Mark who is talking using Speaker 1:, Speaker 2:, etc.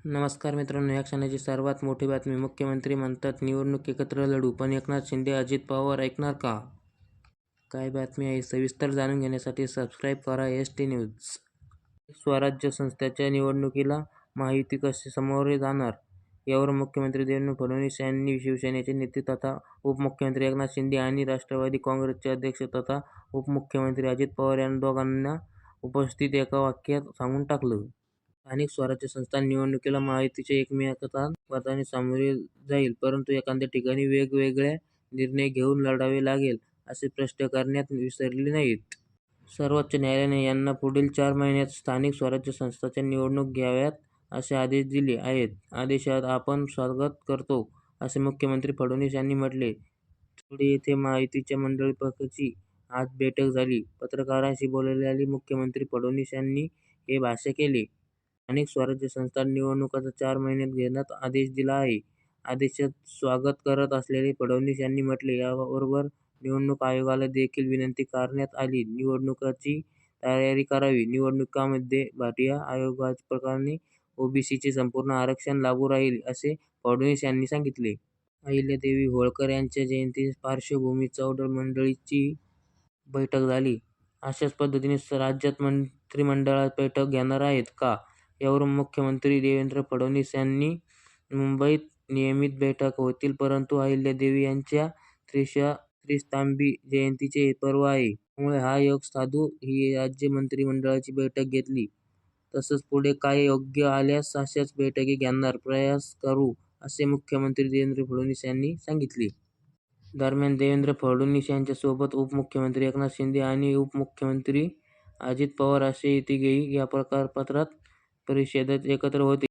Speaker 1: नमस्कार मित्रांनो, या क्षणाची सर्वात मोठी बातमी. मुख्यमंत्री म्हणतात निवडणूक एकत्र लढू, पण एकनाथ शिंदे अजित पवार ऐकणार का? काय बातमी आहे सविस्तर जाणून घेण्यासाठी सबस्क्राईब करा एस टी न्यूज. स्वराज्य संस्थेच्या निवडणुकीला महायुती कसे सामोरे जाणार, यावर मुख्यमंत्री देवेंद्र फडणवीस यांनी शिवसेनेचे नेते तथा उपमुख्यमंत्री एकनाथ शिंदे आणि राष्ट्रवादी काँग्रेसचे अध्यक्ष तथा उपमुख्यमंत्री अजित पवार यांना दोघांना उपस्थित एका वाक्यात सांगून टाकलं. स्थानिक स्वराज्य संस्था निवडणुकीला महायुतीच्या एकमेकांच्या मताने सामोरे जाईल, परंतु एखाद्या ठिकाणी वेगवेगळे निर्णय घेऊन लढावे लागेल, असे स्पष्ट करण्यात विसरले नाहीत. सर्वोच्च न्यायालयाने यांना पुढील 4 महिन्यात स्थानिक स्वराज्य संस्थांच्या निवडणूक घ्याव्यात असे आदेश दिले आहेत. आदेशात आपण स्वागत करतो, असे मुख्यमंत्री फडणवीस यांनी म्हटले. चोरडी येथे महायुतीच्या मंडळ पक्षाची आज बैठक झाली. पत्रकारांशी बोलताना मुख्यमंत्री फडणवीस यांनी हे भाष्य केले. स्थानिक स्वराज्य संस्था निवडणुकांचा 4 महिन्यात घेण्याचा आदेश दिला आहे. आदेशात स्वागत करत असल्याचे फडणवीस यांनी म्हटले. याबरोबर निवडणूक आयोगाला देखील विनंती करण्यात आली, निवडणुकांची तयारी करावी. निवडणुकांमध्ये भारतीय आयोगाप्रमाणे ओबीसीचे संपूर्ण आरक्षण लागू राहील, असे फडणवीस यांनी सांगितले. अहिल्यादेवी होळकर यांच्या जयंतीच्या पार्श्वभूमीवर चौदा मंडळींची बैठक झाली. अशाच पद्धतीने राज्यात मंत्रिमंडळ बैठक घेणार आहेत का, यावरून मुख्यमंत्री देवेंद्र फडणवीस यांनी मुंबईत नियमित बैठका होतील, परंतु अहिल्यादेवी यांच्या त्रिस्तंभी जयंतीचे पर्व आहे. त्यामुळे हा योग साधून ही राज्य मंत्रिमंडळाची बैठक घेतली. तसंच पुढे काय योग्य आल्यास अशाच बैठका घेण्याचा प्रयास करू, असे मुख्यमंत्री देवेंद्र फडणवीस यांनी सांगितले. दरम्यान देवेंद्र फडणवीस यांच्यासोबत उपमुख्यमंत्री एकनाथ शिंदे आणि उपमुख्यमंत्री अजित पवार असे तिघेही या पत्रकार परिषदेत एकत्र होते.